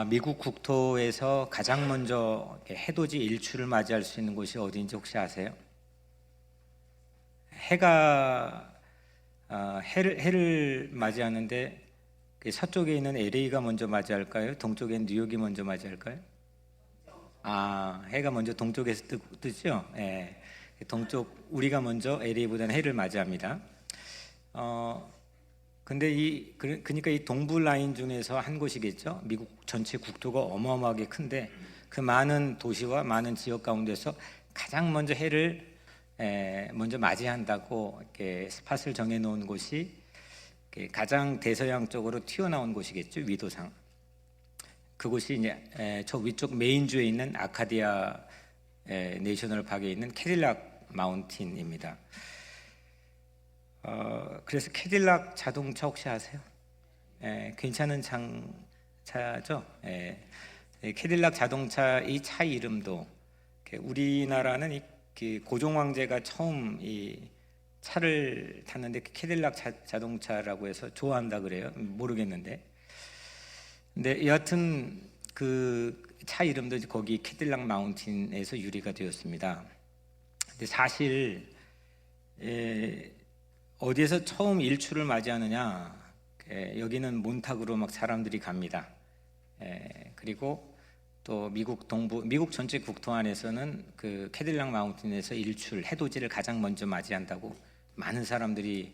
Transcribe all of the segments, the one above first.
미국 국토에서 가장 먼저 해돋이 일출을 맞이할 수 있는 곳이 어디인지 혹시 아세요? 해를 맞이하는데 서쪽에 있는 LA가 먼저 맞이할까요? 동쪽에 있는 뉴욕이 먼저 맞이할까요? 해가 먼저 동쪽에서 뜨죠? 예. 동쪽 우리가 먼저 LA보다는 해를 맞이합니다. 근데 그러니까 이 동부 라인 중에서 한 곳이겠죠. 미국 전체 국토가 어마어마하게 큰데 그 많은 도시와 많은 지역 가운데서 가장 먼저 해를 먼저 맞이한다고 이렇게 스팟을 정해 놓은 곳이 가장 대서양 쪽으로 튀어나온 곳이겠죠. 위도상. 그곳이 이제 저 위쪽 메인주에 있는 아카디아 내셔널 파크에 있는 캐딜락 마운틴입니다. 그래서 캐딜락 자동차 혹시 아세요? 괜찮은 차죠? 캐딜락 자동차 이 차 이름도 우리나라는 고종 황제가 처음 이 차를 탔는데 캐딜락 자동차라고 해서 좋아한다 그래요. 모르겠는데. 근데 여하튼 그 차 이름도 거기 캐딜락 마운틴에서 유래가 되었습니다. 근데 사실 어디에서 처음 일출을 맞이하느냐? 여기는 몬타구로 막 사람들이 갑니다. 그리고 또 미국 전체 국토 안에서는 그 캐딜락 마운틴에서 일출, 해돋이를 가장 먼저 맞이한다고 많은 사람들이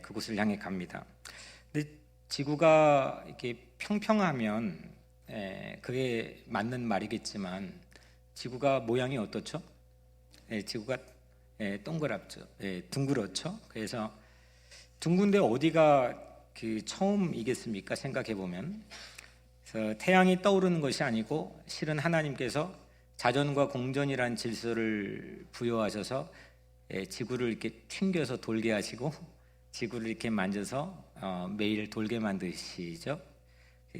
그곳을 향해 갑니다. 근데 지구가 이렇게 평평하면 그게 맞는 말이겠지만 지구가 모양이 어떻죠? 지구가 동그랗죠. 둥그렇죠. 그래서 둥근데 어디가 그 처음이겠습니까? 생각해 보면 태양이 떠오르는 것이 아니고 실은 하나님께서 자전과 공전이란 질서를 부여하셔서 지구를 이렇게 튕겨서 돌게 하시고 지구를 이렇게 만져서 매일 돌게 만드시죠.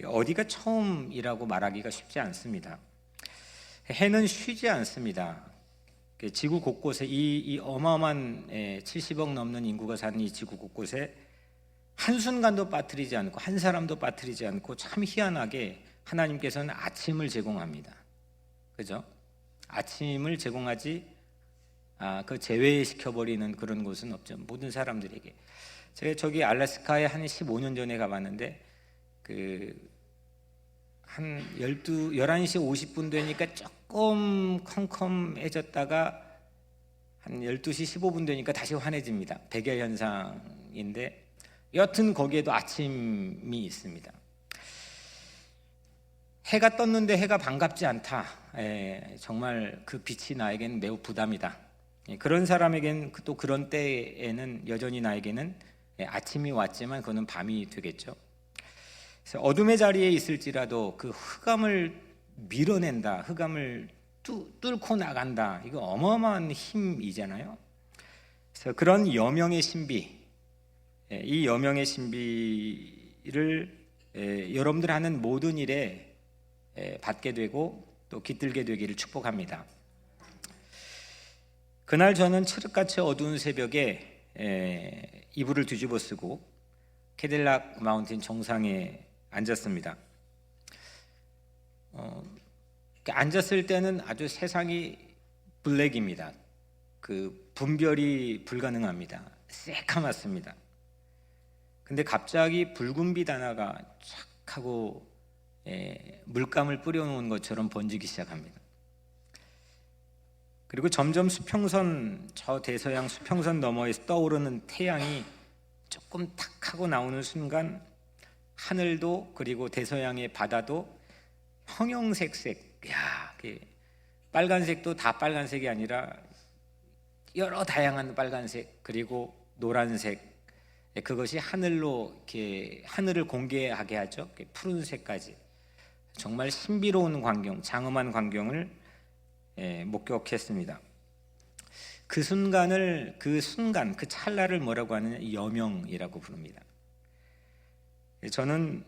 어디가 처음이라고 말하기가 쉽지 않습니다. 해는 쉬지 않습니다. 지구 곳곳에 이 어마어마한 70억 넘는 인구가 사는 이 지구 곳곳에 한순간도 빠뜨리지 않고 한 사람도 빠뜨리지 않고 참 희한하게 하나님께서는 아침을 제공합니다. 그죠? 아침을 제공하지 그 제외시켜버리는 그런 곳은 없죠. 모든 사람들에게. 제가 저기 알래스카에 한 15년 전에 가봤는데 한 11시 50분 되니까 조금 컴컴해졌다가 한 12시 15분 되니까 다시 환해집니다. 백야 현상인데 여튼 거기에도 아침이 있습니다. 해가 떴는데 해가 반갑지 않다. 정말 그 빛이 나에게는 매우 부담이다. 그런 사람에게는 또 그런 때에는 여전히 나에게는 아침이 왔지만 그거는 밤이 되겠죠. 그래서 어둠의 자리에 있을지라도 그 흑암을 밀어낸다, 흑암을 뚫고 나간다. 이거 어마어마한 힘이잖아요. 그래서 그런 여명의 신비, 이 여명의 신비를 여러분들 하는 모든 일에 받게 되고 또 깃들게 되기를 축복합니다. 그날 저는 칠흑같이 어두운 새벽에 이불을 뒤집어 쓰고 캐딜락 마운틴 정상에 앉았습니다. 앉았을 때는 아주 세상이 블랙입니다. 그 분별이 불가능합니다. 새카맣습니다. 근데 갑자기 붉은 빛 하나가 촥 하고 물감을 뿌려놓은 것처럼 번지기 시작합니다. 그리고 점점 수평선, 저 대서양 수평선 너머에서 떠오르는 태양이 조금 탁 하고 나오는 순간 하늘도 그리고 대서양의 바다도 형형색색, 빨간색도 다 빨간색이 아니라 여러 다양한 빨간색 그리고 노란색, 그것이 하늘로 이렇게 하늘을 공개하게 하죠. 푸른색까지 정말 신비로운 광경, 장엄한 광경을 목격했습니다. 그 찰나를 뭐라고 하느냐? 여명이라고 부릅니다. 저는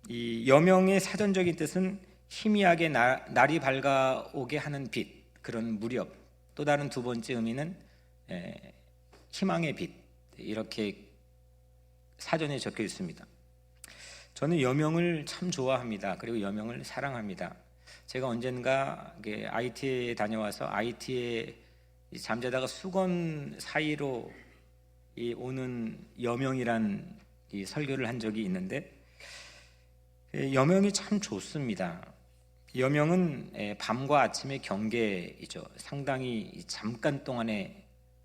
이 여명의 사전적인 뜻은 희미하게 날이 밝아오게 하는 빛, 그런 무렵. 또 다른 두 번째 의미는 희망의 빛, 이렇게 사전에 적혀 있습니다. 저는 여명을 참 좋아합니다. 그리고 여명을 사랑합니다. 제가 언젠가 IT에 다녀와서 IT에 잠자다가 수건 사이로 오는 여명이란 이 설교를 한 적이 있는데, 여명이 참 좋습니다. 여명은 밤과 아침의 경계이죠. 상당히 잠깐 동안의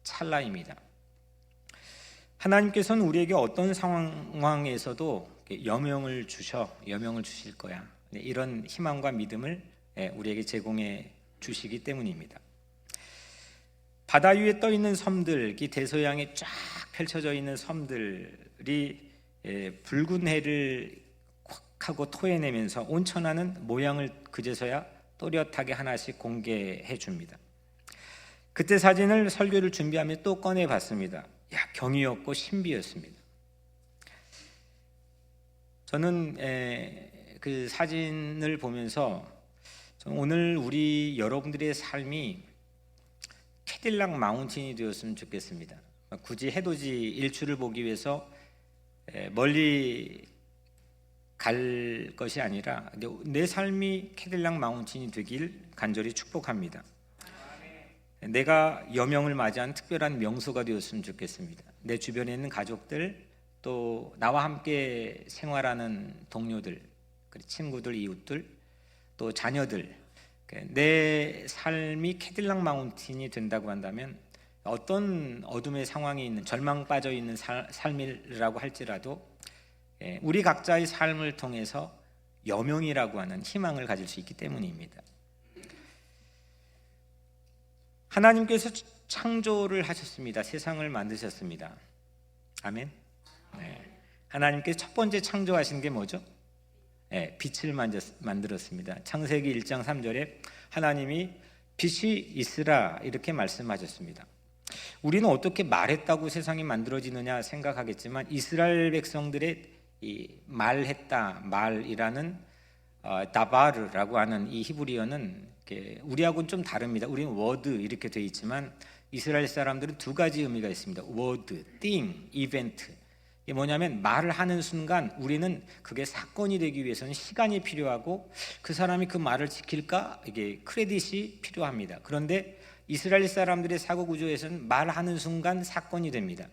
찰나입니다. 하나님께서는 우리에게 어떤 상황에서도 여명을 주실 거야, 이런 희망과 믿음을 우리에게 제공해 주시기 때문입니다. 바다 위에 떠 있는 섬들, 이 대서양에 쫙 펼쳐져 있는 섬들이 붉은 해를 콱 하고 토해내면서 온천하는 모양을 그제서야 또렷하게 하나씩 공개해 줍니다. 그때 사진을 설교를 준비하며 또 꺼내 봤습니다. 경이었고 신비였습니다. 저는 그 사진을 보면서 오늘 우리 여러분들의 삶이 캐딜락 마운틴이 되었으면 좋겠습니다. 굳이 해돋이 일출을 보기 위해서 멀리 갈 것이 아니라 내 삶이 캐딜락 마운틴이 되길 간절히 축복합니다. 내가 여명을 맞이한 특별한 명소가 되었으면 좋겠습니다. 내 주변에 있는 가족들, 또 나와 함께 생활하는 동료들, 친구들, 이웃들, 또 자녀들, 내 삶이 캐딜락 마운틴이 된다고 한다면 어떤 어둠의 상황이 있는, 절망 빠져 있는 삶이라고 할지라도 우리 각자의 삶을 통해서 여명이라고 하는 희망을 가질 수 있기 때문입니다. 하나님께서 창조를 하셨습니다. 세상을 만드셨습니다. 아멘. 하나님께서 첫 번째 창조하신 게 뭐죠? 빛을 만들었습니다. 창세기 1장 3절에 하나님이 빛이 있으라 이렇게 말씀하셨습니다. 우리는 어떻게 말했다고 세상이 만들어지느냐 생각하겠지만, 이스라엘 백성들의 이 말이라는 다바르라고 하는 이 히브리어는 우리하고는 좀 다릅니다. 우리는 워드 이렇게 되어 있지만 이스라엘 사람들은 두 가지 의미가 있습니다. 워드, thing, 이벤트. 이게 뭐냐면 말을 하는 순간 우리는 그게 사건이 되기 위해서는 시간이 필요하고 그 사람이 그 말을 지킬까, 이게 크레딧이 필요합니다. 그런데 이스라엘 사람들의 사고 구조에서는 말하는 순간 사건이 됩니다.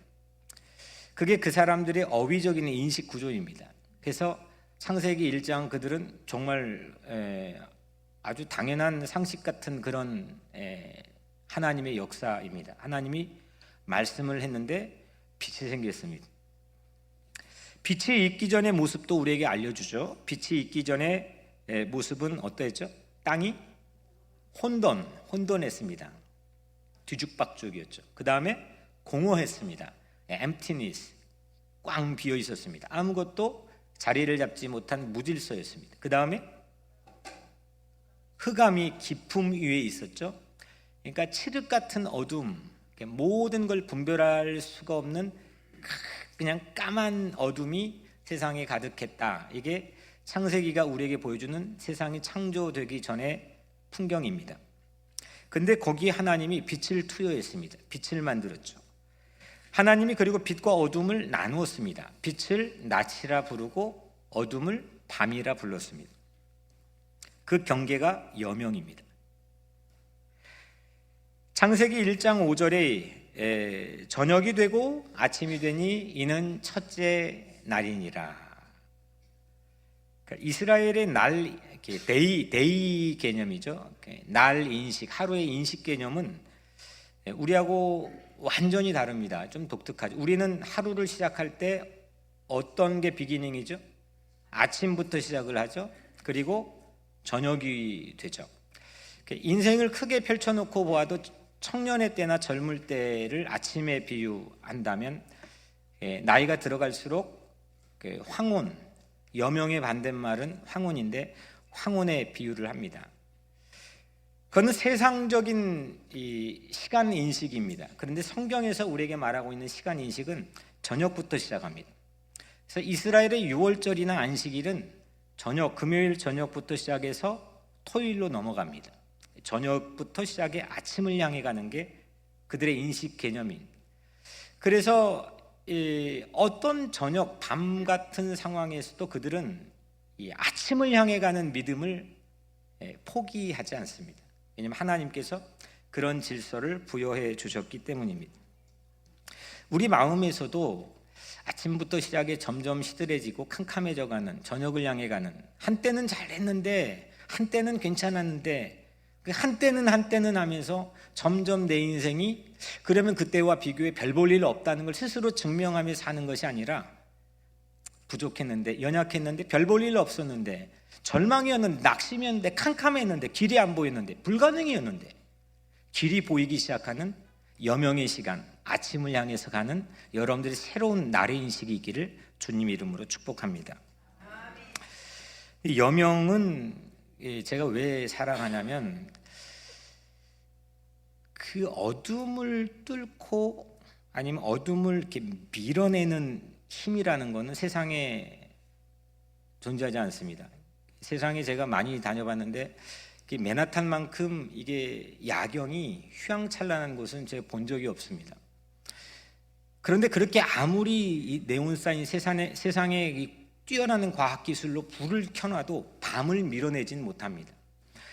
그게 그 사람들의 어휘적인 인식 구조입니다. 그래서 창세기 1장 그들은 정말 아주 당연한 상식 같은 그런 하나님의 역사입니다. 하나님이 말씀을 했는데 빛이 생겼습니다. 빛이 있기 전의 모습도 우리에게 알려주죠. 빛이 있기 전의 모습은 어떠했죠? 땅이 혼돈했습니다. 뒤죽박죽이었죠. 그 다음에 공허했습니다. emptiness, 꽝 비어 있었습니다. 아무것도 자리를 잡지 못한 무질서였습니다. 그 다음에 흑암이 깊음 위에 있었죠. 그러니까 칠흑 같은 어둠, 모든 걸 분별할 수가 없는 그냥 까만 어둠이 세상에 가득했다. 이게 창세기가 우리에게 보여주는 세상이 창조되기 전의 풍경입니다. 근데 거기에 하나님이 빛을 투여했습니다. 빛을 만들었죠. 하나님이 그리고 빛과 어둠을 나누었습니다. 빛을 낮이라 부르고 어둠을 밤이라 불렀습니다. 그 경계가 여명입니다. 창세기 1장 5절에 저녁이 되고 아침이 되니 이는 첫째 날이니라. 그러니까 이스라엘의 날, 데이 개념이죠. 날 인식, 하루의 인식 개념은 우리하고 완전히 다릅니다. 좀 독특하죠. 우리는 하루를 시작할 때 어떤 게 비기닝이죠? 아침부터 시작을 하죠. 그리고 저녁이 되죠. 인생을 크게 펼쳐놓고 보아도 청년의 때나 젊을 때를 아침에 비유한다면 나이가 들어갈수록 황혼, 여명의 반대말은 황혼인데 황혼에 비유를 합니다. 그건 세상적인 이 시간 인식입니다. 그런데 성경에서 우리에게 말하고 있는 시간 인식은 저녁부터 시작합니다. 그래서 이스라엘의 6월절이나 안식일은 금요일 저녁부터 시작해서 토요일로 넘어갑니다. 저녁부터 시작해 아침을 향해 가는 게 그들의 인식 개념입니다. 그래서 어떤 저녁 밤 같은 상황에서도 그들은 이 아침을 향해 가는 믿음을 포기하지 않습니다. 왜냐하면 하나님께서 그런 질서를 부여해 주셨기 때문입니다. 우리 마음에서도 아침부터 시작해 점점 시들해지고 캄캄해져 가는, 저녁을 향해 가는, 한때는 잘했는데 한때는 괜찮았는데 한때는 하면서 점점 내 인생이 그러면 그때와 비교해 별 볼 일 없다는 걸 스스로 증명하며 사는 것이 아니라 부족했는데, 연약했는데, 별 볼 일 없었는데, 절망이었는데, 낙심이었는데, 캄캄했는데, 길이 안 보였는데, 불가능이었는데 길이 보이기 시작하는 여명의 시간, 아침을 향해서 가는 여러분들의 새로운 날의 인식이 있기를 주님 이름으로 축복합니다. 여명은 제가 왜 사랑하냐면 그 어둠을 뚫고 아니면 어둠을 이렇게 밀어내는 힘이라는 것은 세상에 존재하지 않습니다. 세상에 제가 많이 다녀봤는데 맨하탄만큼 이게 야경이 휘황찬란한 곳은 제가 본 적이 없습니다. 그런데 그렇게 아무리 이 네온사인 세상에 이 뛰어나는 과학기술로 불을 켜놔도 밤을 밀어내진 못합니다.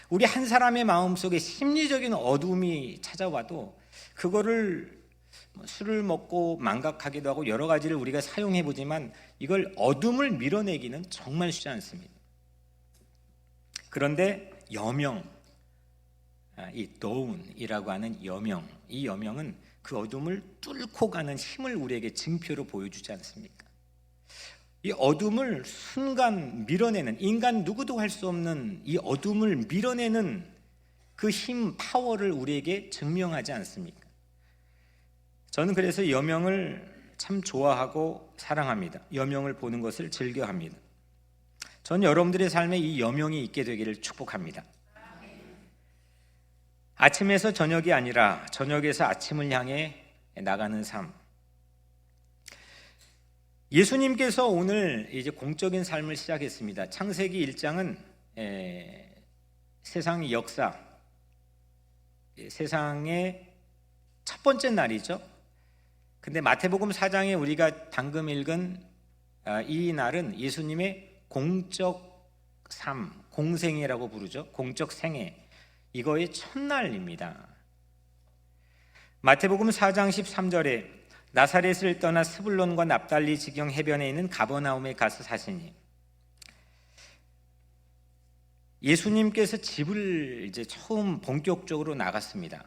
우리 한 사람의 마음속에 심리적인 어둠이 찾아와도 그거를 술을 먹고 망각하기도 하고 여러 가지를 우리가 사용해 보지만 이걸 어둠을 밀어내기는 정말 쉽지 않습니다. 그런데 여명, 이 dawn이라고 하는 여명, 이 여명은 그 어둠을 뚫고 가는 힘을 우리에게 증표로 보여주지 않습니까? 이 어둠을 순간 밀어내는, 인간 누구도 할 수 없는 이 어둠을 밀어내는 그 힘, 파워를 우리에게 증명하지 않습니까? 저는 그래서 여명을 참 좋아하고 사랑합니다. 여명을 보는 것을 즐겨합니다. 저는 여러분들의 삶에 이 여명이 있게 되기를 축복합니다. 아침에서 저녁이 아니라 저녁에서 아침을 향해 나가는 삶. 예수님께서 오늘 이제 공적인 삶을 시작했습니다. 창세기 1장은 세상의 역사, 세상의 첫 번째 날이죠. 근데 마태복음 4장에 우리가 방금 읽은 이 날은 예수님의 공적 삶, 공생애라고 부르죠. 공적 생애, 이거의 첫날입니다. 마태복음 4장 13절에 나사렛을 떠나 스불론과 납달리 지경 해변에 있는 가버나움에 가서 사시니, 예수님께서 집을 이제 처음 본격적으로 나갔습니다.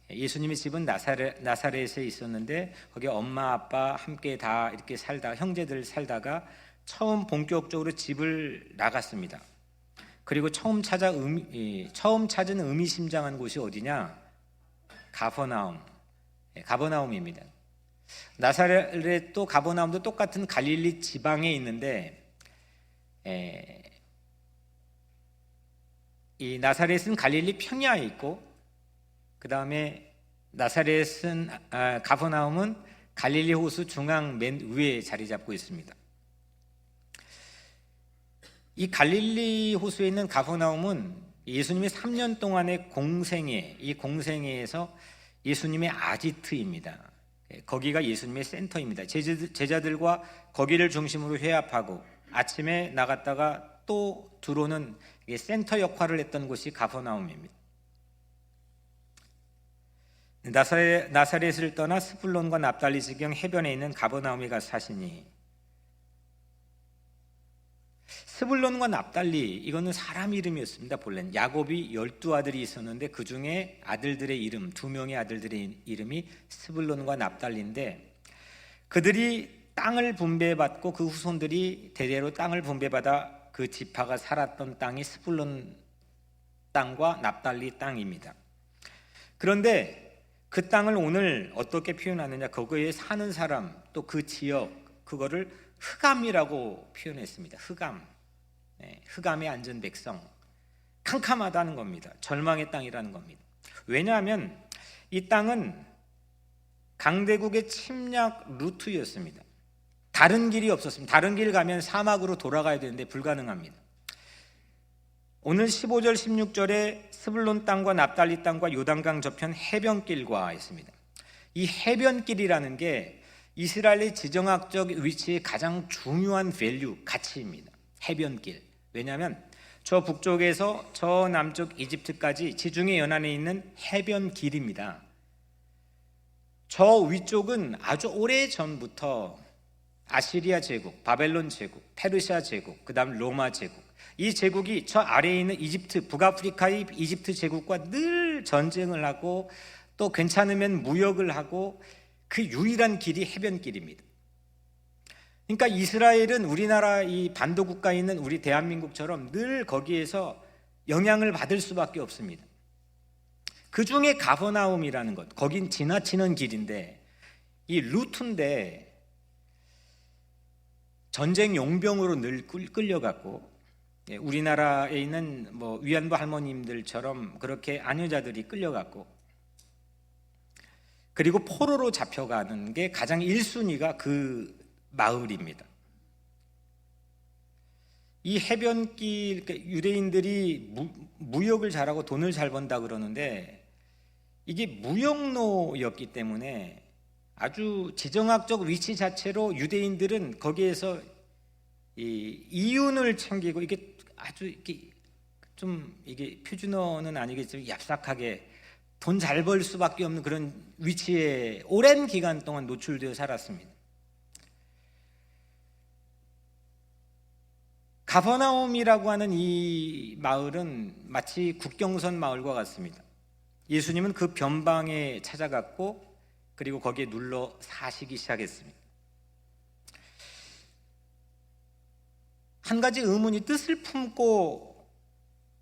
예수님의 집은 나사렛에 있었는데 거기 엄마 아빠 함께 다 이렇게 살다, 형제들 살다가 처음 본격적으로 집을 나갔습니다. 그리고 처음 찾은 의미심장한 곳이 어디냐? 가버나움입니다. 나사렛도 가버나움도 똑같은 갈릴리 지방에 있는데 이 나사렛은 갈릴리 평야에 있고 그 다음에 가버나움은 갈릴리 호수 중앙 맨 위에 자리 잡고 있습니다. 이 갈릴리 호수에 있는 가버나움은 예수님의 3년 동안의 공생애, 이 공생애에서 예수님의 아지트입니다. 거기가 예수님의 센터입니다. 제자들과 거기를 중심으로 회합하고 아침에 나갔다가 또 들어오는 센터 역할을 했던 곳이 가버나움입니다. 나사렛을 떠나 스불론과 납달리 지경 해변에 있는 가버나움에 가서 사시니, 스불론과 납달리, 이거는 사람 이름이었습니다. 본래는 야곱이 12아들이 있었는데 그 중에 아들들의 이름, 2명의 아들들의 이름이 스불론과 납달리인데, 그들이 땅을 분배받고 그 후손들이 대대로 땅을 분배받아 그 지파가 살았던 땅이 스불론 땅과 납달리 땅입니다. 그런데 그 땅을 오늘 어떻게 표현하느냐, 거기에 사는 사람, 또 그 지역, 그거를 흑암이라고 표현했습니다. 흑암에 앉은 백성, 캄캄하다는 겁니다. 절망의 땅이라는 겁니다. 왜냐하면 이 땅은 강대국의 침략 루트였습니다. 다른 길이 없었습니다. 다른 길 가면 사막으로 돌아가야 되는데 불가능합니다. 오늘 15절 16절에 스불론 땅과 납달리 땅과 요단강 저편 해변길과 있습니다. 이 해변길이라는 게 이스라엘의 지정학적 위치의 가장 중요한 밸류, 가치입니다. 해변길. 왜냐하면 저 북쪽에서 저 남쪽 이집트까지 지중해 연안에 있는 해변길입니다. 저 위쪽은 아주 오래 전부터 아시리아 제국, 바벨론 제국, 페르시아 제국, 그 다음 로마 제국, 이 제국이 저 아래에 있는 이집트, 북아프리카의 이집트 제국과 늘 전쟁을 하고 또 괜찮으면 무역을 하고 그 유일한 길이 해변길입니다. 그러니까 이스라엘은 우리나라 이 반도 국가에 있는 우리 대한민국처럼 늘 거기에서 영향을 받을 수밖에 없습니다. 그 중에 가버나움이라는 것, 거긴 지나치는 길인데 이 루트인데 전쟁 용병으로 늘 끌려갔고, 우리나라에 있는 뭐 위안부 할머님들처럼 그렇게 아녀자들이 끌려갔고, 그리고 포로로 잡혀가는 게 가장 1순위가 그 마을입니다. 이 해변길, 그러니까 유대인들이 무역을 잘하고 돈을 잘 번다 그러는데 이게 무역로였기 때문에 아주 지정학적 위치 자체로 유대인들은 거기에서 이윤을 챙기고, 이게 아주 이게 좀 이게 표준어는 아니겠지만 얍삭하게 돈 잘 벌 수밖에 없는 그런 위치에 오랜 기간 동안 노출되어 살았습니다. 가버나움이라고 하는 이 마을은 마치 국경선 마을과 같습니다. 예수님은 그 변방에 찾아갔고 그리고 거기에 눌러 사시기 시작했습니다. 한 가지 의문이, 뜻을 품고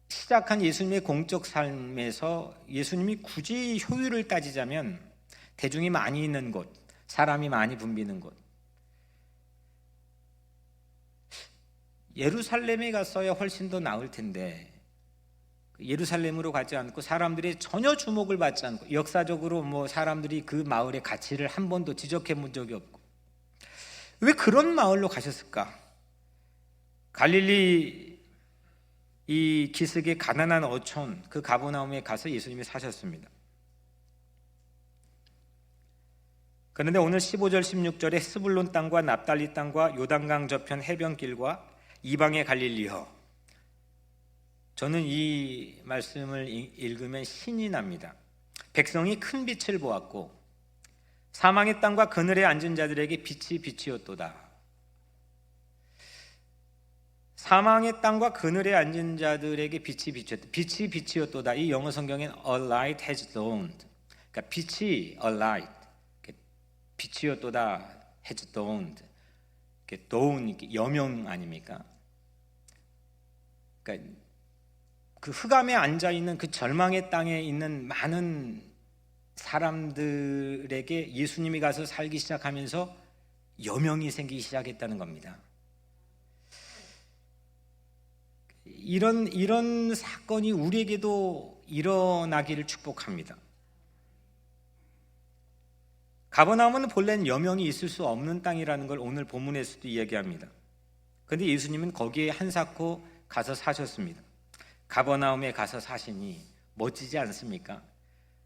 시작한 예수님의 공적 삶에서 예수님이 굳이 효율을 따지자면 대중이 많이 있는 곳, 사람이 많이 붐비는 곳, 예루살렘에 갔어야 훨씬 더 나을 텐데 예루살렘으로 가지 않고 사람들이 전혀 주목을 받지 않고, 역사적으로 뭐 사람들이 그 마을의 가치를 한 번도 지적해 본 적이 없고, 왜 그런 마을로 가셨을까? 갈릴리 이 기슭의 가난한 어촌, 그 가버나움에 가서 예수님이 사셨습니다. 그런데 오늘 15절 16절에 스불론 땅과 납달리 땅과 요단강 저편 해변길과 이방의 갈릴리여, 저는 이 말씀을 읽으면 신이 납니다. 백성이 큰 빛을 보았고 사망의 땅과 그늘에 앉은 자들에게 빛이 빛이었도다. 사망의 땅과 그늘에 앉은 자들에게 빛이 빛이었다. 빛이 빛이었도다. 이 영어 성경엔 a light has dawned. 그러니까 빛이 a light, 빛이었도다, has dawned. dawn, 여명 아닙니까? 그러니까 그 흑암에 앉아 있는 그 절망의 땅에 있는 많은 사람들에게 예수님이 가서 살기 시작하면서 여명이 생기기 시작했다는 겁니다. 이런 사건이 우리에게도 일어나기를 축복합니다. 가버나움은 본래는 여명이 있을 수 없는 땅이라는 걸 오늘 본문에서도 이야기합니다. 그런데 예수님은 거기에 한사코 가서 사셨습니다. 가버나움에 가서 사시니 멋지지 않습니까?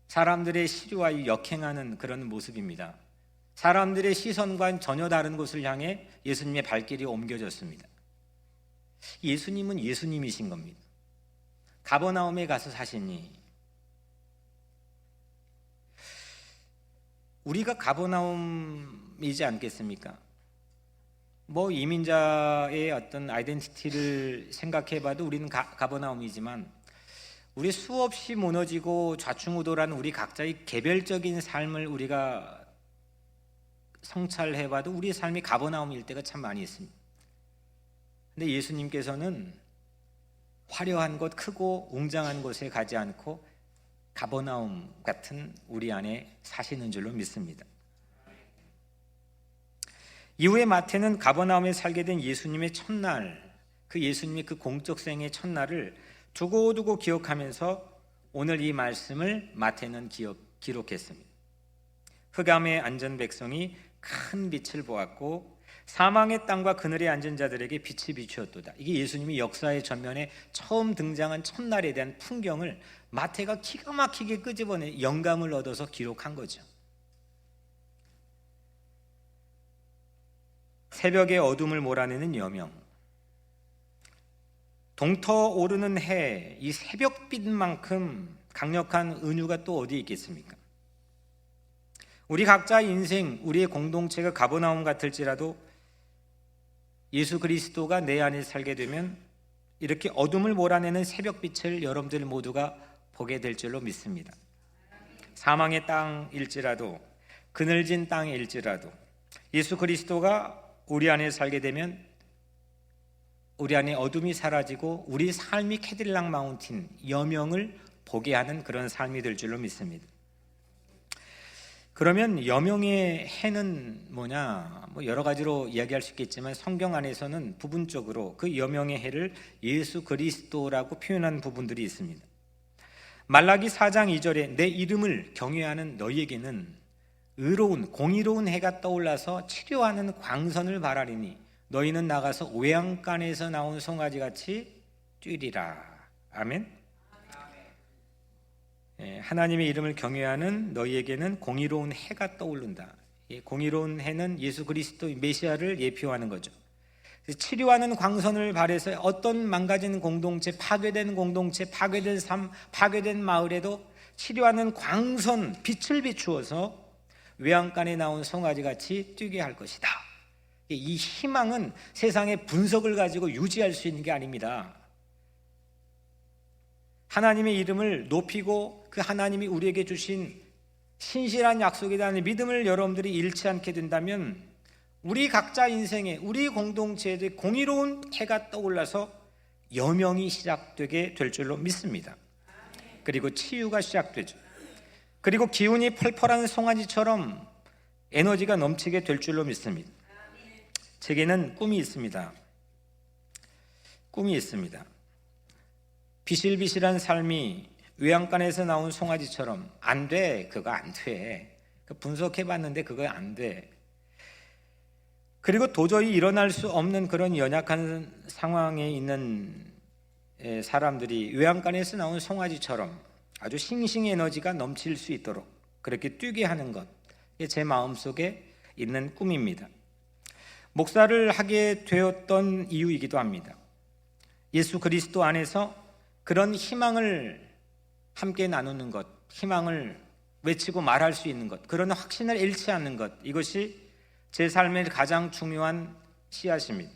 사람들의 시류와 역행하는 그런 모습입니다. 사람들의 시선과는 전혀 다른 곳을 향해 예수님의 발길이 옮겨졌습니다. 예수님은 예수님이신 겁니다. 가버나움에 가서 사시니, 우리가 가버나움이지 않겠습니까? 뭐 이민자의 어떤 아이덴티티를 생각해봐도 우리는 가버나움이지만, 우리 수없이 무너지고 좌충우돌한 우리 각자의 개별적인 삶을 우리가 성찰해봐도 우리의 삶이 가버나움일 때가 참 많이 있습니다. 근데 예수님께서는 화려한 곳, 크고 웅장한 곳에 가지 않고 가버나움 같은 우리 안에 사시는 줄로 믿습니다. 이후에 마태는 가버나움에 살게 된 예수님의 첫날, 그 예수님의 그 공적 생의 첫날을 두고두고 기억하면서 오늘 이 말씀을 마태는 기록했습니다. 흑암에 앉은 백성이 큰 빛을 보았고 사망의 땅과 그늘에 앉은 자들에게 빛이 비추었도다. 이게 예수님이 역사의 전면에 처음 등장한 첫날에 대한 풍경을 마태가 기가 막히게 끄집어내 영감을 얻어서 기록한 거죠. 새벽의 어둠을 몰아내는 여명, 동터오르는 해, 이 새벽빛만큼 강력한 은유가 또 어디 있겠습니까? 우리 각자의 인생, 우리의 공동체가 가버나움 같을지라도 예수 그리스도가 내 안에 살게 되면 이렇게 어둠을 몰아내는 새벽빛을 여러분들 모두가 보게 될 줄로 믿습니다. 사망의 땅일지라도, 그늘진 땅일지라도 예수 그리스도가 우리 안에 살게 되면 우리 안에 어둠이 사라지고 우리 삶이 캐딜락 마운틴, 여명을 보게 하는 그런 삶이 될 줄로 믿습니다. 그러면 여명의 해는 뭐냐? 여러 가지로 이야기할 수 있겠지만 성경 안에서는 부분적으로 그 여명의 해를 예수 그리스도라고 표현한 부분들이 있습니다. 말라기 4장 2절에 내 이름을 경외하는 너희에게는 의로운 공의로운 해가 떠올라서 치료하는 광선을 바라리니 너희는 나가서 외양간에서 나온 송아지같이 뛰리라. 아멘. 하나님의 이름을 경외하는 너희에게는 공의로운 해가 떠오른다. 공의로운 해는 예수 그리스도의 메시아를 예표하는 거죠. 치료하는 광선을 발해서 어떤 망가진 공동체, 파괴된 공동체, 파괴된 삶, 파괴된 마을에도 치료하는 광선, 빛을 비추어서 외양간에 나온 송아지같이 뛰게 할 것이다. 이 희망은 세상의 분석을 가지고 유지할 수 있는 게 아닙니다. 하나님의 이름을 높이고 그 하나님이 우리에게 주신 신실한 약속에 대한 믿음을 여러분들이 잃지 않게 된다면 우리 각자 인생에, 우리 공동체에 공의로운 해가 떠올라서 여명이 시작되게 될 줄로 믿습니다. 그리고 치유가 시작되죠. 그리고 기운이 펄펄한 송아지처럼 에너지가 넘치게 될 줄로 믿습니다. 제게는 꿈이 있습니다. 꿈이 있습니다. 비실비실한 삶이 외양간에서 나온 송아지처럼 안 돼. 그거 안 돼. 분석해봤는데 그거 안 돼. 그리고 도저히 일어날 수 없는 그런 연약한 상황에 있는 사람들이 외양간에서 나온 송아지처럼 아주 싱싱 에너지가 넘칠 수 있도록 그렇게 뛰게 하는 것, 제 마음속에 있는 꿈입니다. 목사를 하게 되었던 이유이기도 합니다. 예수 그리스도 안에서 그런 희망을 함께 나누는 것, 희망을 외치고 말할 수 있는 것, 그런 확신을 잃지 않는 것, 이것이 제 삶의 가장 중요한 씨앗입니다.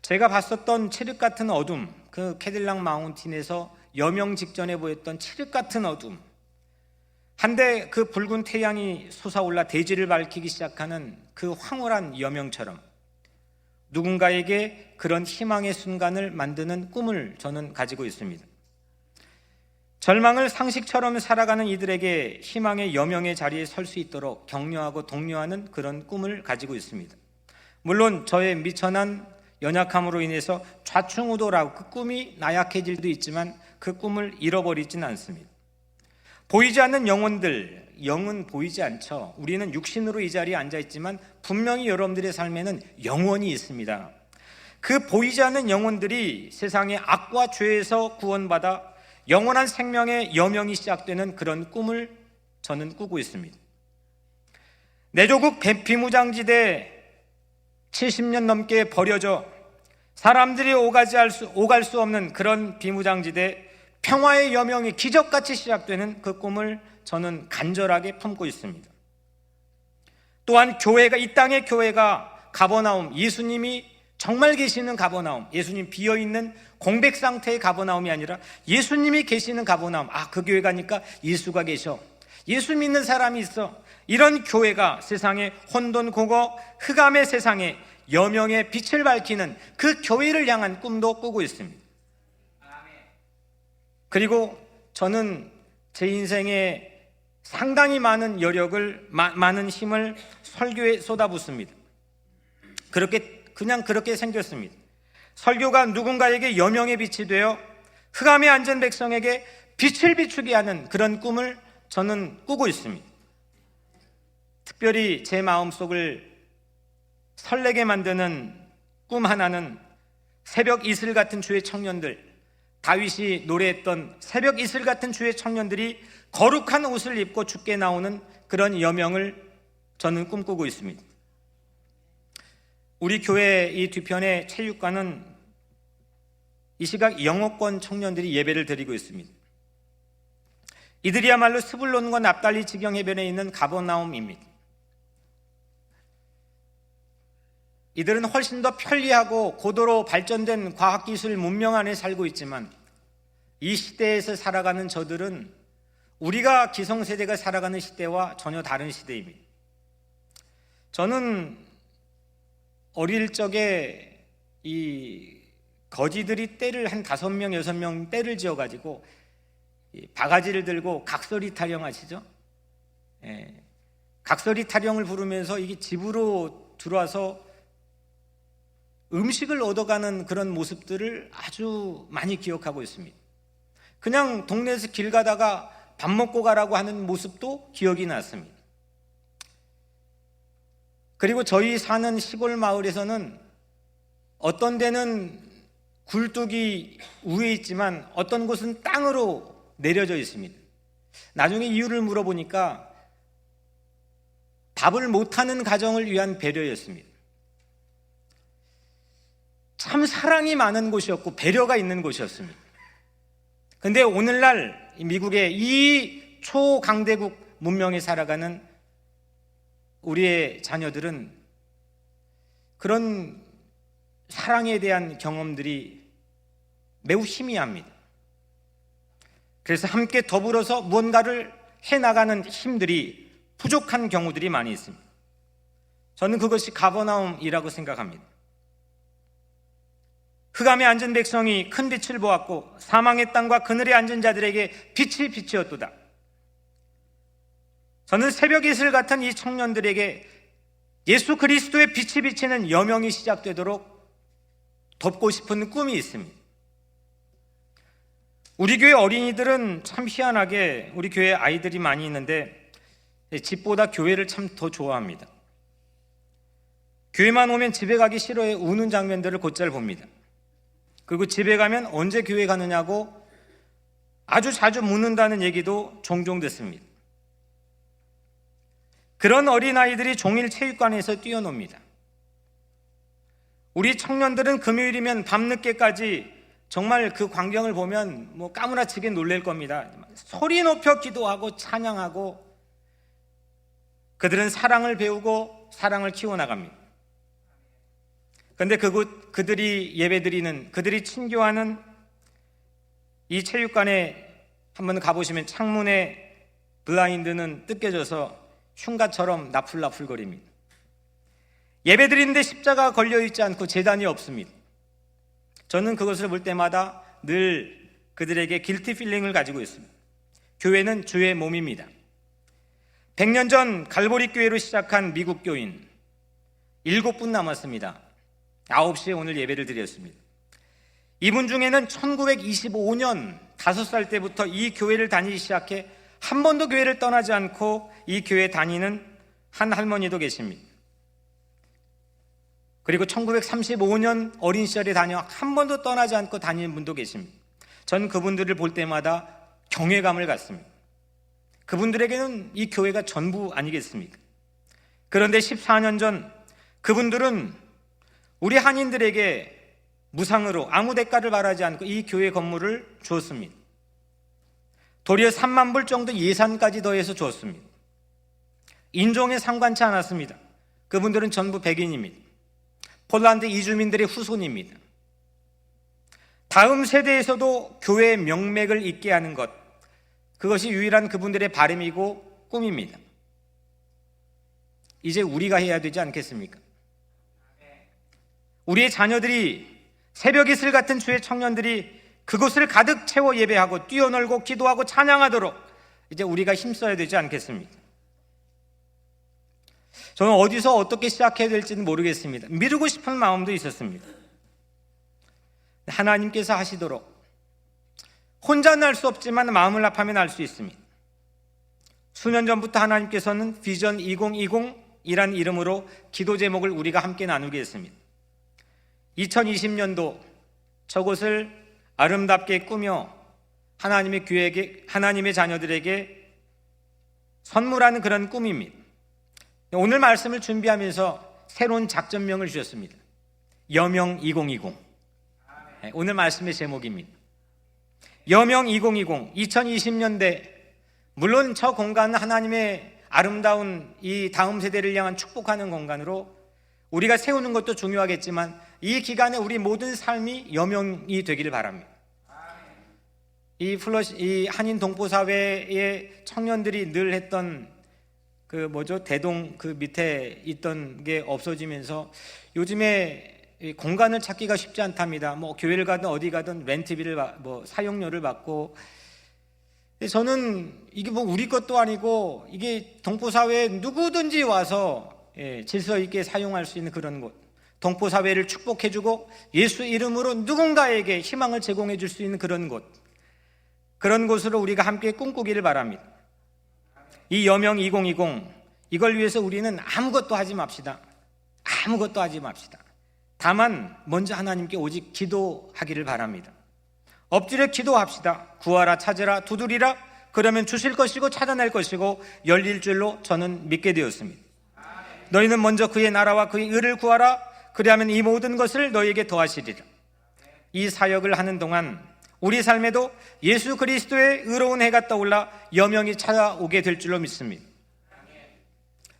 제가 봤었던 칠흑 같은 어둠, 그 캐딜락 마운틴에서 여명 직전에 보였던 칠흑 같은 어둠, 한데 그 붉은 태양이 솟아올라 대지를 밝히기 시작하는 그 황홀한 여명처럼 누군가에게 그런 희망의 순간을 만드는 꿈을 저는 가지고 있습니다. 절망을 상식처럼 살아가는 이들에게 희망의 여명의 자리에 설 수 있도록 격려하고 독려하는 그런 꿈을 가지고 있습니다. 물론 저의 미천한 연약함으로 인해서 좌충우돌하고 그 꿈이 나약해질 수도 있지만 그 꿈을 잃어버리진 않습니다. 보이지 않는 영혼들, 영은 보이지 않죠. 우리는 육신으로 이 자리에 앉아있지만 분명히 여러분들의 삶에는 영혼이 있습니다. 그 보이지 않는 영혼들이 세상의 악과 죄에서 구원받아 영원한 생명의 여명이 시작되는 그런 꿈을 저는 꾸고 있습니다. 내 조국 비무장지대 70년 넘게 버려져 사람들이 오갈 수 없는 그런 비무장지대, 평화의 여명이 기적같이 시작되는 그 꿈을 저는 간절하게 품고 있습니다. 또한 교회가, 이 땅의 교회가 가버나움, 예수님이 정말 계시는 가버나움, 예수님 비어있는 공백 상태의 가버나움이 아니라 예수님이 계시는 가버나움. 그 교회 가니까 예수가 계셔, 예수 믿는 사람이 있어. 이런 교회가 세상의 혼돈공허 흑암의 세상에 여명의 빛을 밝히는 그 교회를 향한 꿈도 꾸고 있습니다. 그리고 저는 제 인생에 상당히 많은 여력을, 많은 힘을 설교에 쏟아붓습니다. 그렇게 생겼습니다. 설교가 누군가에게 여명의 빛이 되어 흑암에 앉은 백성에게 빛을 비추게 하는 그런 꿈을 저는 꾸고 있습니다. 특별히 제 마음속을 설레게 만드는 꿈 하나는 새벽 이슬 같은 주의 청년들, 다윗이 노래했던 새벽 이슬 같은 주의 청년들이 거룩한 옷을 입고 주께 나오는 그런 여명을 저는 꿈꾸고 있습니다. 우리 교회 이 뒤편의 체육관은 이 시각 영어권 청년들이 예배를 드리고 있습니다. 이들이야말로 스불론과 납달리 지경 해변에 있는 가버나움입니다. 이들은 훨씬 더 편리하고 고도로 발전된 과학기술 문명 안에 살고 있지만 이 시대에서 살아가는 저들은 우리가 기성세대가 살아가는 시대와 전혀 다른 시대입니다. 저는 어릴 적에 이 거지들이 떼를 한 5명, 6명 떼를 지어가지고 바가지를 들고 각설이 타령 아시죠? 각설이 타령을 부르면서 이게 집으로 들어와서 음식을 얻어가는 그런 모습들을 아주 많이 기억하고 있습니다. 그냥 동네에서 길 가다가 밥 먹고 가라고 하는 모습도 기억이 났습니다. 그리고 저희 사는 시골 마을에서는 어떤 데는 굴뚝이 위에 있지만 어떤 곳은 땅으로 내려져 있습니다. 나중에 이유를 물어보니까 밥을 못하는 가정을 위한 배려였습니다. 참 사랑이 많은 곳이었고 배려가 있는 곳이었습니다. 그런데 오늘날 미국의 이 초강대국 문명에 살아가는 우리의 자녀들은 그런 사랑에 대한 경험들이 매우 희미합니다. 그래서 함께 더불어서 무언가를 해나가는 힘들이 부족한 경우들이 많이 있습니다. 저는 그것이 가버나움이라고 생각합니다. 흑암에 앉은 백성이 큰 빛을 보았고 사망의 땅과 그늘에 앉은 자들에게 빛이 빛이었도다. 저는 새벽 이슬 같은 이 청년들에게 예수 그리스도의 빛이 비치는 여명이 시작되도록 돕고 싶은 꿈이 있습니다. 우리 교회 어린이들은 참 희한하게 우리 교회 아이들이 많이 있는데 집보다 교회를 참 더 좋아합니다. 교회만 오면 집에 가기 싫어해 우는 장면들을 곧잘 봅니다. 그리고 집에 가면 언제 교회 가느냐고 아주 자주 묻는다는 얘기도 종종 듣습니다. 그런 어린아이들이 종일 체육관에서 뛰어놉니다. 우리 청년들은 금요일이면 밤늦게까지 정말 그 광경을 보면 까무라치게 놀랄 겁니다. 소리 높여 기도하고 찬양하고 그들은 사랑을 배우고 사랑을 키워나갑니다. 그런데 그들이 예배드리는, 그들이 친교하는 이 체육관에 한번 가보시면 창문에 블라인드는 뜯겨져서 흉가처럼 나풀나풀거립니다. 예배드리는데 십자가 걸려있지 않고 제단이 없습니다. 저는 그것을 볼 때마다 늘 그들에게 길티 필링을 가지고 있습니다. 교회는 주의 몸입니다. 100년 전 갈보리 교회로 시작한 미국 교인 7분 남았습니다. 9시에 오늘 예배를 드렸습니다. 이분 중에는 1925년 5살 때부터 이 교회를 다니기 시작해 한 번도 교회를 떠나지 않고 이 교회 다니는 한 할머니도 계십니다. 그리고 1935년 어린 시절에 다녀 한 번도 떠나지 않고 다니는 분도 계십니다. 전 그분들을 볼 때마다 경외감을 갖습니다. 그분들에게는 이 교회가 전부 아니겠습니까? 그런데 14년 전 그분들은 우리 한인들에게 무상으로 아무 대가를 바라지 않고 이 교회 건물을 주었습니다. 도리어 3만 불 정도 예산까지 더해서 주었습니다. 인종에 상관치 않았습니다. 그분들은 전부 백인입니다. 폴란드 이주민들의 후손입니다. 다음 세대에서도 교회의 명맥을 잇게 하는 것, 그것이 유일한 그분들의 바람이고 꿈입니다. 이제 우리가 해야 되지 않겠습니까? 우리의 자녀들이 새벽 이슬 같은 주의 청년들이 그곳을 가득 채워 예배하고 뛰어놀고 기도하고 찬양하도록 이제 우리가 힘써야 되지 않겠습니까? 저는 어디서 어떻게 시작해야 될지는 모르겠습니다. 미루고 싶은 마음도 있었습니다. 하나님께서 하시도록 혼자는 할 수 없지만 마음을 합하면 할 수 있습니다. 수년 전부터 하나님께서는 비전 2020이란 이름으로 기도 제목을 우리가 함께 나누게 했습니다. 2020년도 저곳을 아름답게 꾸며 하나님의 교회에게, 하나님의 자녀들에게 선물하는 그런 꿈입니다. 오늘 말씀을 준비하면서 새로운 작전명을 주셨습니다. 여명 2020. 오늘 말씀의 제목입니다. 여명 2020. 2020년대, 물론 저 공간은 하나님의 아름다운 이 다음 세대를 향한 축복하는 공간으로 우리가 세우는 것도 중요하겠지만 이 기간에 우리 모든 삶이 여명이 되기를 바랍니다. 이 한인 동포 사회의 청년들이 늘 했던 대동 그 밑에 있던 게 없어지면서 요즘에 공간을 찾기가 쉽지 않답니다. 교회를 가든 어디 가든 렌트비를 사용료를 받고, 저는 이게 우리 것도 아니고 이게 동포 사회에 누구든지 와서 질서 있게 사용할 수 있는 그런 곳, 동포 사회를 축복해주고 예수 이름으로 누군가에게 희망을 제공해 줄 수 있는 그런 곳, 그런 곳으로 우리가 함께 꿈꾸기를 바랍니다. 이 여명 2020, 이걸 위해서 우리는 아무것도 하지 맙시다. 아무것도 하지 맙시다. 다만 먼저 하나님께 오직 기도하기를 바랍니다. 엎드려 기도합시다. 구하라, 찾으라, 두드리라. 그러면 주실 것이고 찾아낼 것이고 열릴 줄로 저는 믿게 되었습니다. 너희는 먼저 그의 나라와 그의 의를 구하라. 그리하면 이 모든 것을 너희에게 더하시리라. 이 사역을 하는 동안 우리 삶에도 예수 그리스도의 의로운 해가 떠올라 여명이 찾아오게 될 줄로 믿습니다.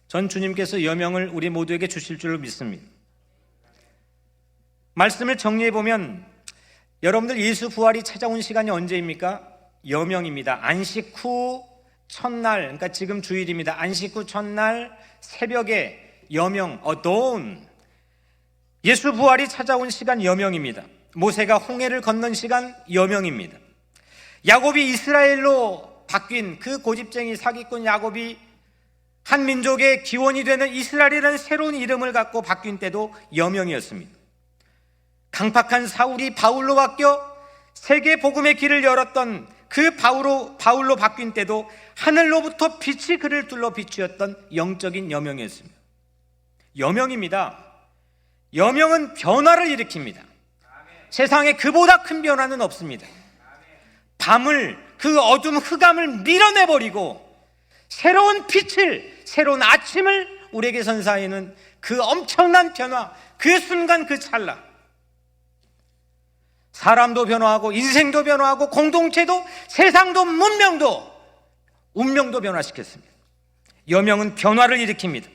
전 주님께서 여명을 우리 모두에게 주실 줄로 믿습니다. 말씀을 정리해보면 여러분들 예수 부활이 찾아온 시간이 언제입니까? 여명입니다. 안식 후 첫날, 그러니까 지금 주일입니다. 안식 후 첫날 새벽에 여명, dawn. 예수 부활이 찾아온 시간 여명입니다. 모세가 홍해를 건넌 시간 여명입니다. 야곱이 이스라엘로 바뀐 그 고집쟁이 사기꾼 야곱이 한 민족의 기원이 되는 이스라엘이라는 새로운 이름을 갖고 바뀐 때도 여명이었습니다. 강팍한 사울이 바울로 바뀌어 세계 복음의 길을 열었던 그 바울로 바뀐 때도 하늘로부터 빛이 그를 둘러 비추었던 영적인 여명이었습니다. 여명입니다. 여명은 변화를 일으킵니다. 세상에 그보다 큰 변화는 없습니다. 밤을, 그 어둠 흑암을 밀어내버리고 새로운 빛을, 새로운 아침을 우리에게 선사하는 그 엄청난 변화, 그 순간 그 찰나, 사람도 변화하고 인생도 변화하고 공동체도 세상도 문명도 운명도 변화시켰습니다. 여명은 변화를 일으킵니다.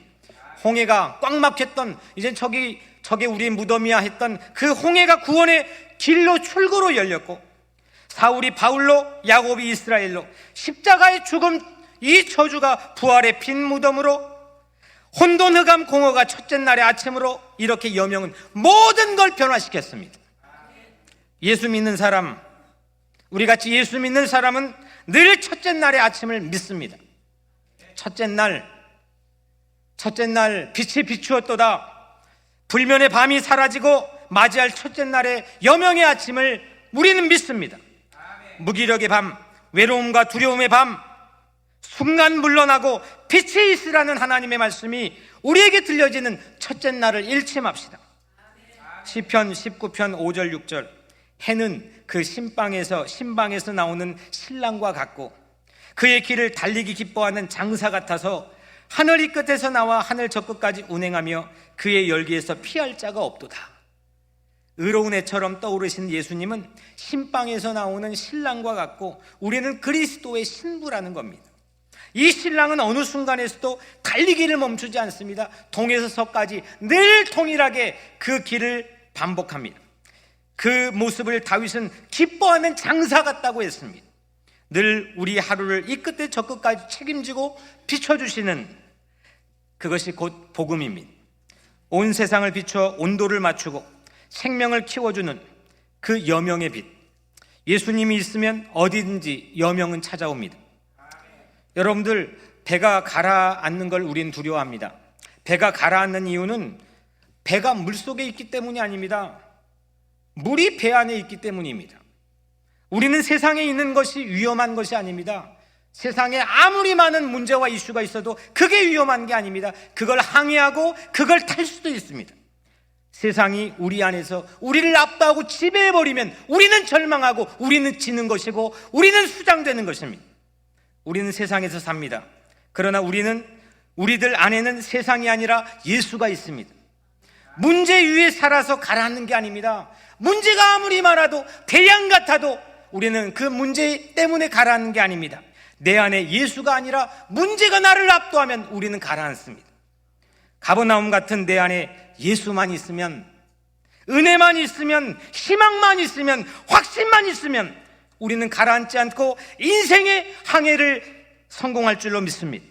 홍해가 꽉 막혔던, 이제 저게 우리 무덤이야 했던 그 홍해가 구원의 길로 출구로 열렸고, 사울이 바울로, 야곱이 이스라엘로, 십자가의 죽음, 이 저주가 부활의 빈 무덤으로, 혼돈 흑암 공허가 첫째 날의 아침으로, 이렇게 여명은 모든 걸 변화시켰습니다. 예수 믿는 사람, 우리같이 예수 믿는 사람은 늘 첫째 날의 아침을 믿습니다. 첫째 날 빛이 비추었도다. 불면의 밤이 사라지고 맞이할 첫째 날의 여명의 아침을 우리는 믿습니다. 무기력의 밤, 외로움과 두려움의 밤, 순간 물러나고 빛이 있으라는 하나님의 말씀이 우리에게 들려지는 첫째 날을 잃지 맙시다. 시편 19편 5절 6절, 해는 그 신방에서 나오는 신랑과 같고 그의 길을 달리기 기뻐하는 장사 같아서 하늘 이 끝에서 나와 하늘 저 끝까지 운행하며 그의 열기에서 피할 자가 없도다. 의로운 해처럼 떠오르신 예수님은 신방에서 나오는 신랑과 같고 우리는 그리스도의 신부라는 겁니다. 이 신랑은 어느 순간에서도 달리기를 멈추지 않습니다. 동에서 서까지 늘 동일하게 그 길을 반복합니다. 그 모습을 다윗은 기뻐하는 장사 같다고 했습니다. 늘 우리 하루를 이 끝에 저 끝까지 책임지고 비춰주시는, 그것이 곧 복음입니다. 온 세상을 비추어 온도를 맞추고 생명을 키워주는 그 여명의 빛, 예수님이 있으면 어디든지 여명은 찾아옵니다. 여러분들, 배가 가라앉는 걸 우리는 두려워합니다. 배가 가라앉는 이유는 배가 물속에 있기 때문이 아닙니다. 물이 배 안에 있기 때문입니다. 우리는 세상에 있는 것이 위험한 것이 아닙니다. 세상에 아무리 많은 문제와 이슈가 있어도 그게 위험한 게 아닙니다. 그걸 항해하고 그걸 탈 수도 있습니다. 세상이 우리 안에서 우리를 압도하고 지배해버리면 우리는 절망하고 우리는 지는 것이고 우리는 수장되는 것입니다. 우리는 세상에서 삽니다. 그러나 우리들 안에는 세상이 아니라 예수가 있습니다. 문제 위에 살아서 가라앉는 게 아닙니다. 문제가 아무리 많아도 태양 같아도 우리는 그 문제 때문에 가라앉는 게 아닙니다. 내 안에 예수가 아니라 문제가 나를 압도하면 우리는 가라앉습니다. 가버나움 같은 내 안에 예수만 있으면, 은혜만 있으면, 희망만 있으면, 확신만 있으면 우리는 가라앉지 않고 인생의 항해를 성공할 줄로 믿습니다.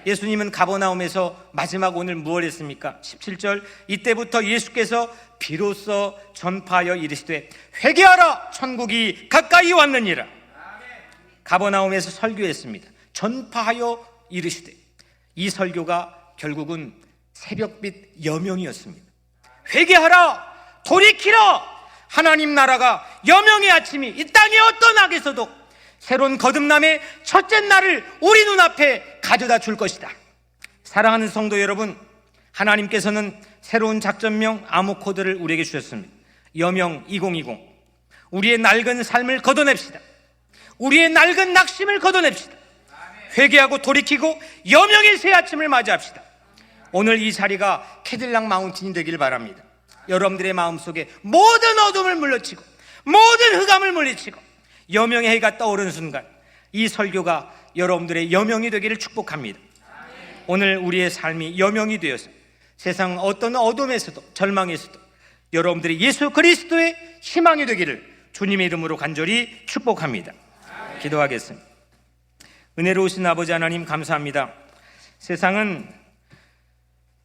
예수님은 가버나움에서 마지막 오늘 무엇을 했습니까? 17절, 이때부터 예수께서 비로소 전파하여 이르시되 회개하라, 천국이 가까이 왔느니라. 가버나움에서 설교했습니다. 전파하여 이르시되, 이 설교가 결국은 새벽빛 여명이었습니다. 회개하라, 돌이키라, 하나님 나라가 여명의 아침이 이 땅의 어떤 악에서도 새로운 거듭남의 첫째 날을 우리 눈앞에 가져다 줄 것이다. 사랑하는 성도 여러분, 하나님께서는 새로운 작전명 암호코드를 우리에게 주셨습니다. 여명 2020. 우리의 낡은 삶을 걷어냅시다. 우리의 낡은 낙심을 걷어냅시다. 회개하고 돌이키고 여명의 새 아침을 맞이합시다. 오늘 이 자리가 캐딜락 마운틴이 되길 바랍니다. 여러분들의 마음속에 모든 어둠을 물리치고 모든 흑암을 물리치고 여명의 해가 떠오르는 순간 이 설교가 여러분들의 여명이 되기를 축복합니다. 오늘 우리의 삶이 여명이 되어서 세상 어떤 어둠에서도 절망에서도 여러분들이 예수 그리스도의 희망이 되기를 주님의 이름으로 간절히 축복합니다. 기도하겠습니다. 은혜로우신 아버지 하나님, 감사합니다. 세상은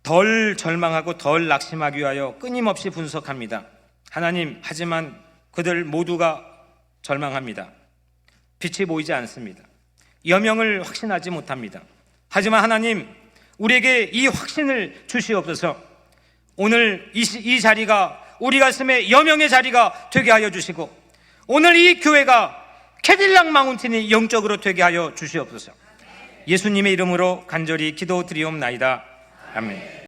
덜 절망하고 덜 낙심하기 위하여 끊임없이 분석합니다. 하나님, 하지만 그들 모두가 절망합니다. 빛이 보이지 않습니다. 여명을 확신하지 못합니다. 하지만 하나님, 우리에게 이 확신을 주시옵소서. 오늘 이 자리가 우리 가슴에 여명의 자리가 되게 하여 주시고, 오늘 이 교회가 캐딜락 마운틴이 영적으로 되게 하여 주시옵소서. 예수님의 이름으로 간절히 기도드리옵나이다. 아멘.